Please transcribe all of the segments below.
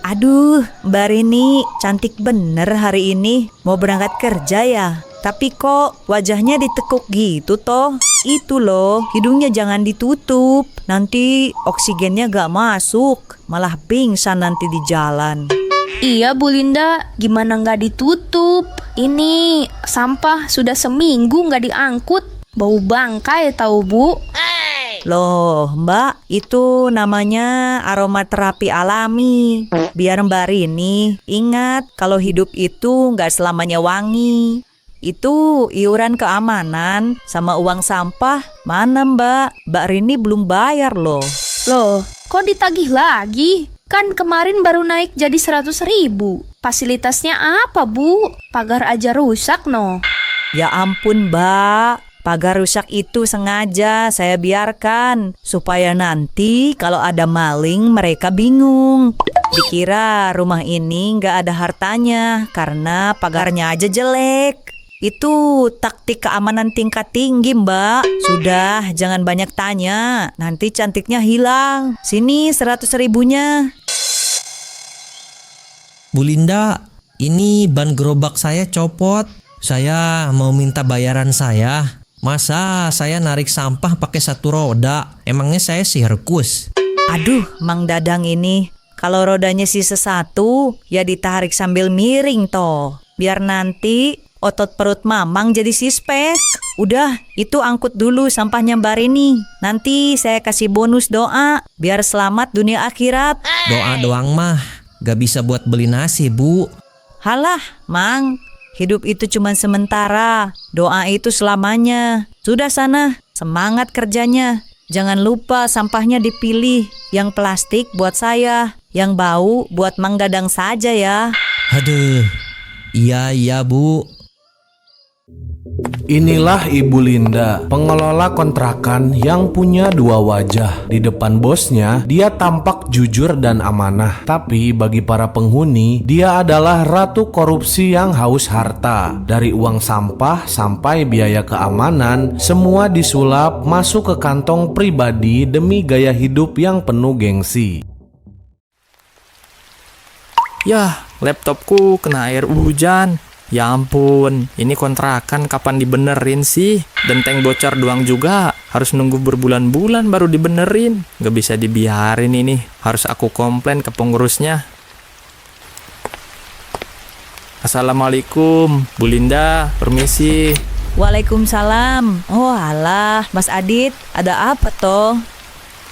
Aduh, Mbak Rini, cantik bener hari ini. Mau berangkat kerja ya? Tapi kok wajahnya ditekuk gitu toh? Itu loh, hidungnya jangan ditutup. Nanti oksigennya gak masuk. Malah pingsan nanti di jalan. Iya Bu Linda, gimana nggak ditutup? Ini sampah sudah seminggu nggak diangkut. Bau bangkai tahu Bu. Loh Mbak, itu namanya aromaterapi alami. Biar Mbak Rini ingat kalau hidup itu nggak selamanya wangi. Itu iuran keamanan sama uang sampah. Mana Mbak? Mbak Rini belum bayar loh. Loh, kok ditagih lagi? Kan kemarin baru naik jadi 100.000. Fasilitasnya apa Bu? Pagar aja rusak no. Ya ampun Mbak, pagar rusak itu sengaja saya biarkan supaya nanti kalau ada maling mereka bingung. Dikira rumah ini nggak ada hartanya karena pagarnya aja jelek. Itu taktik keamanan tingkat tinggi Mbak. Sudah jangan banyak tanya, nanti cantiknya hilang. Sini 100.000-nya. Bu Linda, ini ban gerobak saya copot. Saya mau minta bayaran saya. Masa saya narik sampah pakai satu roda? Emangnya saya sirkus? Aduh, Mang Dadang ini. Kalau rodanya sisa satu, ya ditarik sambil miring toh. Biar nanti otot perut Mamang jadi sispek. Udah, itu angkut dulu sampahnya Mbak Rini. Nanti saya kasih bonus doa, biar selamat dunia akhirat. Doa doang mah gak bisa buat beli nasi, Bu. Halah, Mang. Hidup itu cuma sementara. Doa itu selamanya. Sudah sana, semangat kerjanya. Jangan lupa sampahnya dipilih. Yang plastik buat saya, yang bau buat Mang Dadang saja ya. Aduh, iya Bu. Inilah Ibu Linda, pengelola kontrakan yang punya dua wajah. Di depan bosnya, dia tampak jujur dan amanah. Tapi bagi para penghuni, dia adalah ratu korupsi yang haus harta. Dari uang sampah sampai biaya keamanan, semua disulap masuk ke kantong pribadi demi gaya hidup yang penuh gengsi. Yah, laptopku kena air hujan. Ya ampun, ini kontrakan kapan dibenerin sih? Genteng bocor doang juga, harus nunggu berbulan-bulan baru dibenerin. Gak bisa dibiarin ini, harus aku komplain ke pengurusnya. Assalamualaikum, Bu Linda, permisi. Waalaikumsalam. Oh alah, Mas Adit, ada apa toh?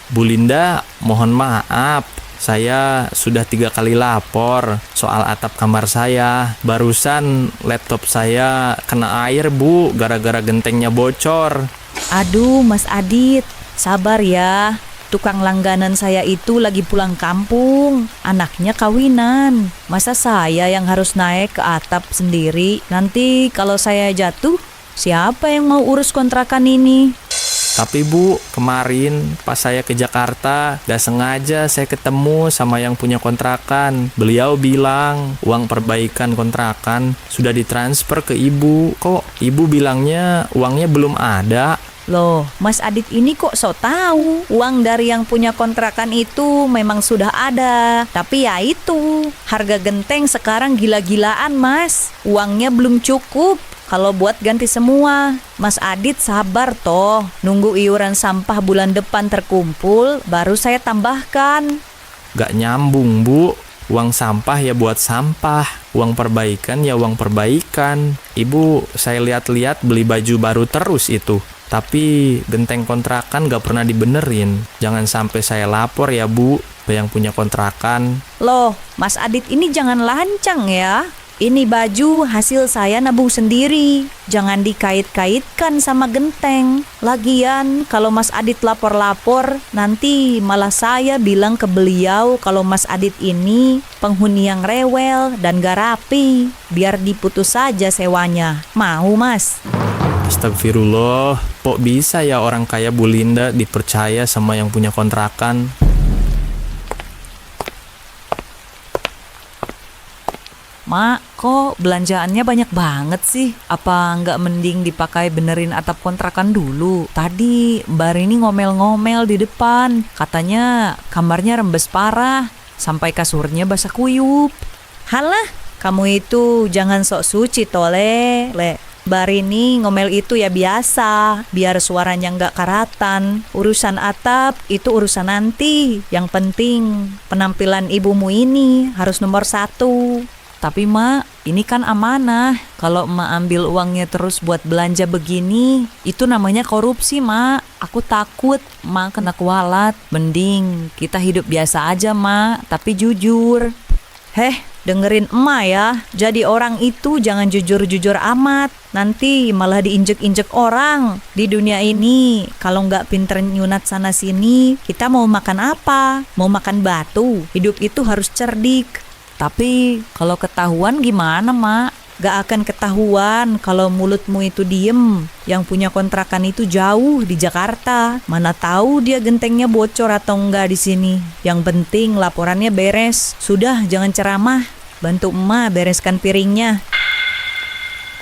Bu Linda, mohon maaf. Saya sudah 3 kali lapor soal atap kamar saya. Barusan laptop saya kena air, Bu, gara-gara gentengnya bocor. Aduh, Mas Adit, sabar ya. Tukang langganan saya itu lagi pulang kampung. Anaknya kawinan. Masa saya yang harus naik ke atap sendiri? Nanti kalau saya jatuh, siapa yang mau urus kontrakan ini? Tapi Bu, kemarin pas saya ke Jakarta, gak sengaja saya ketemu sama yang punya kontrakan. Beliau bilang uang perbaikan kontrakan sudah ditransfer ke Ibu. Kok Ibu bilangnya uangnya belum ada? Loh, Mas Adit ini kok sok tahu? Uang dari yang punya kontrakan itu memang sudah ada. Tapi ya itu, harga genteng sekarang gila-gilaan Mas. Uangnya belum cukup kalau buat ganti semua. Mas Adit sabar toh, nunggu iuran sampah bulan depan terkumpul, baru saya tambahkan. Gak nyambung Bu, uang sampah ya buat sampah, uang perbaikan ya uang perbaikan. Ibu, saya lihat-lihat beli baju baru terus itu. Tapi genteng kontrakan gak pernah dibenerin. Jangan sampai saya lapor ya Bu, ke yang punya kontrakan. Loh, Mas Adit ini jangan lancang ya. Ini baju hasil saya nabung sendiri. Jangan dikait-kaitkan sama genteng. Lagian kalau Mas Adit lapor-lapor, nanti malah saya bilang ke beliau kalau Mas Adit ini penghuni yang rewel dan gak rapi. Biar diputus saja sewanya. Mau Mas? Astagfirullah, kok bisa ya orang kaya Bu Linda dipercaya sama yang punya kontrakan? Mak, kok belanjaannya banyak banget sih? Apa nggak mending dipakai benerin atap kontrakan dulu? Tadi Mbak Rini ngomel-ngomel di depan. Katanya kamarnya rembes parah. sampai kasurnya basah kuyup. Halah, kamu itu jangan sok suci tole, Le. Barini ngomel itu ya biasa, biar suaranya nggak karatan. Urusan atap itu urusan nanti. Yang penting penampilan ibumu ini harus nomor 1. Tapi Mak, ini kan amanah. Kalau Mak ambil uangnya terus buat belanja begini, itu namanya korupsi Mak. Aku takut Mak kena kualat. Mending kita hidup biasa aja Mak, tapi jujur. Dengerin emak ya, jadi orang itu jangan jujur-jujur amat. Nanti malah diinjek-injek orang. Di dunia ini, kalau nggak pinter nyunat sana-sini, kita mau makan apa? Mau makan batu. Hidup itu harus cerdik. Tapi kalau ketahuan gimana, Mak? Gak akan ketahuan kalau mulutmu itu diem. Yang punya kontrakan itu jauh di Jakarta. Mana tahu dia gentengnya bocor atau enggak di sini. Yang penting laporannya beres. Sudah, jangan ceramah. Bantu emak bereskan piringnya.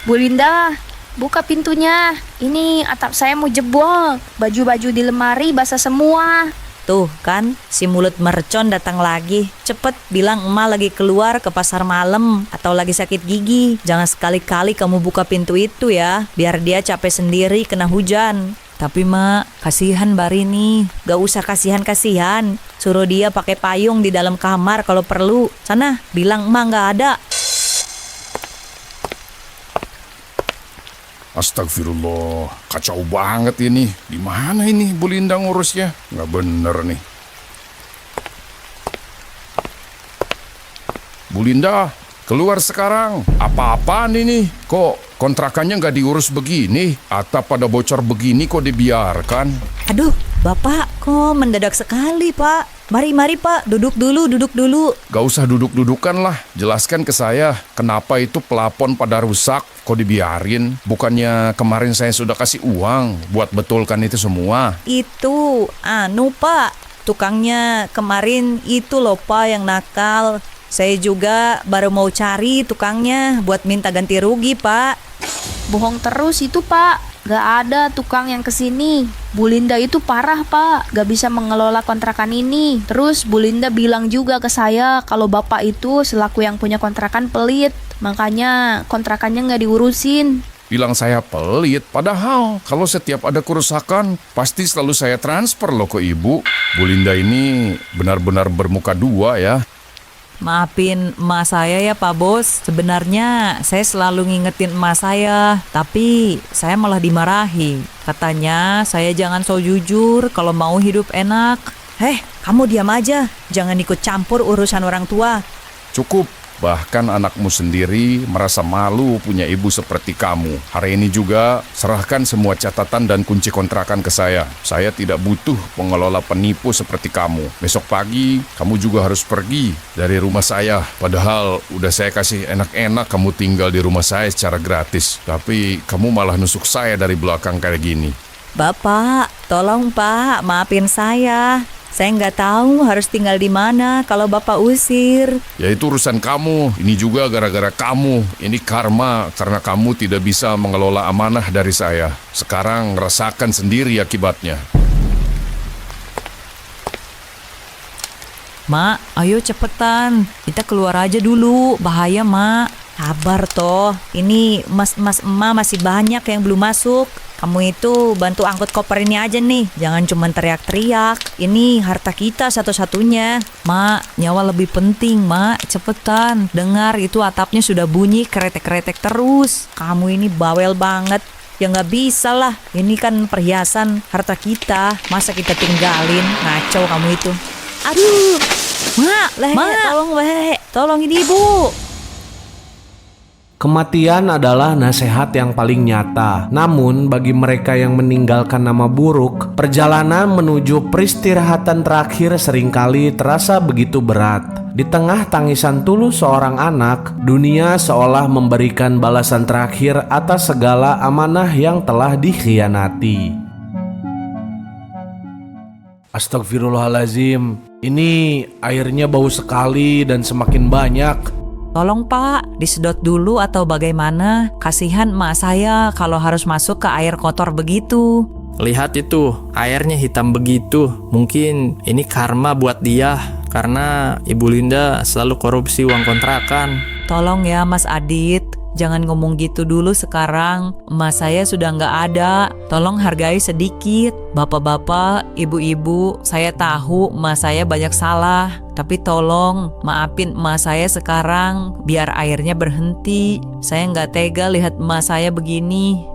Bu Linda, buka pintunya. Ini atap saya mau jebol. Baju-baju di lemari basah semua. Tuh kan, si mulut mercon datang lagi. Cepet bilang emak lagi keluar ke pasar malam atau lagi sakit gigi. Jangan sekali-kali kamu buka pintu itu ya, biar dia capek sendiri kena hujan. Tapi Mak, kasihan Barini. Gak usah kasihan-kasihan. Suruh dia pakai payung di dalam kamar kalau perlu. Sana, bilang emak gak ada. Astagfirullah, kacau banget ini. Di mana ini Bu Linda ngurusnya? Nggak bener nih. Bu Linda, keluar sekarang. Apa-apaan ini? Kok kontrakannya nggak diurus begini? Atap pada bocor begini kok dibiarkan? Aduh, Bapak kok mendadak sekali Pak. Mari Pak, duduk dulu. Gak usah duduk-dudukan lah. Jelaskan ke saya, kenapa itu pelapon pada rusak? Kok dibiarin? Bukannya kemarin saya sudah kasih uang buat betulkan itu semua? Itu, Pak, tukangnya kemarin itu loh Pak yang nakal. Saya juga baru mau cari tukangnya buat minta ganti rugi Pak. Bohong terus itu Pak. Gak ada tukang yang kesini. Bu Linda itu parah Pak, gak bisa mengelola kontrakan ini. Terus Bu Linda bilang juga ke saya kalau Bapak itu selaku yang punya kontrakan pelit. Makanya kontrakannya gak diurusin. Bilang saya pelit, padahal kalau setiap ada kerusakan pasti selalu saya transfer loh ke ibu. Bu Linda ini benar-benar bermuka dua ya. Maafin emak saya ya Pak Bos. Sebenarnya saya selalu ngingetin emak saya, tapi saya malah dimarahi. Katanya saya jangan so jujur kalau mau hidup enak. Kamu diam aja, jangan ikut campur urusan orang tua. Cukup. Bahkan anakmu sendiri merasa malu punya ibu seperti kamu. Hari ini juga serahkan semua catatan dan kunci kontrakan ke saya. Saya tidak butuh pengelola penipu seperti kamu. Besok pagi kamu juga harus pergi dari rumah saya. Padahal udah saya kasih enak-enak kamu tinggal di rumah saya secara gratis. Tapi kamu malah nusuk saya dari belakang kayak gini. Bapak, tolong Pak, maafin saya. Saya nggak tahu harus tinggal di mana kalau Bapak usir. Ya itu urusan kamu. Ini juga gara-gara kamu. Ini karma karena kamu tidak bisa mengelola amanah dari saya. Sekarang rasakan sendiri akibatnya. Mak, ayo cepetan. Kita keluar aja dulu. Bahaya, Mak. Sabar toh. Ini emas emak masih banyak yang belum masuk. Kamu itu bantu angkut koper ini aja nih. Jangan cuma teriak-teriak. Ini harta kita satu-satunya. Mak, nyawa lebih penting, Mak. Cepetan. Dengar itu atapnya sudah bunyi kretek-kretek terus. Kamu ini bawel banget. Ya nggak bisa lah. Ini kan perhiasan harta kita. Masa kita tinggalin? Ngaco kamu itu. Aduh. Mak, tolong tolong ini ibu. Kematian adalah nasihat yang paling nyata. Namun bagi mereka yang meninggalkan nama buruk, perjalanan menuju peristirahatan terakhir seringkali terasa begitu berat. Di tengah tangisan tulus seorang anak, dunia seolah memberikan balasan terakhir atas segala amanah yang telah dikhianati. Astagfirullahalazim. Ini airnya bau sekali dan semakin banyak. Tolong Pak, disedot dulu atau bagaimana? Kasihan emak saya kalau harus masuk ke air kotor begitu. Lihat itu, airnya hitam begitu. Mungkin ini karma buat dia karena Ibu Linda selalu korupsi uang kontrakan. Tolong ya Mas Adit, jangan ngomong gitu dulu sekarang. Emas saya sudah nggak ada. Tolong hargai sedikit. Bapak-bapak, ibu-ibu, saya tahu emas saya banyak salah. Tapi tolong maafin emas saya sekarang biar airnya berhenti. Saya nggak tega lihat emas saya begini.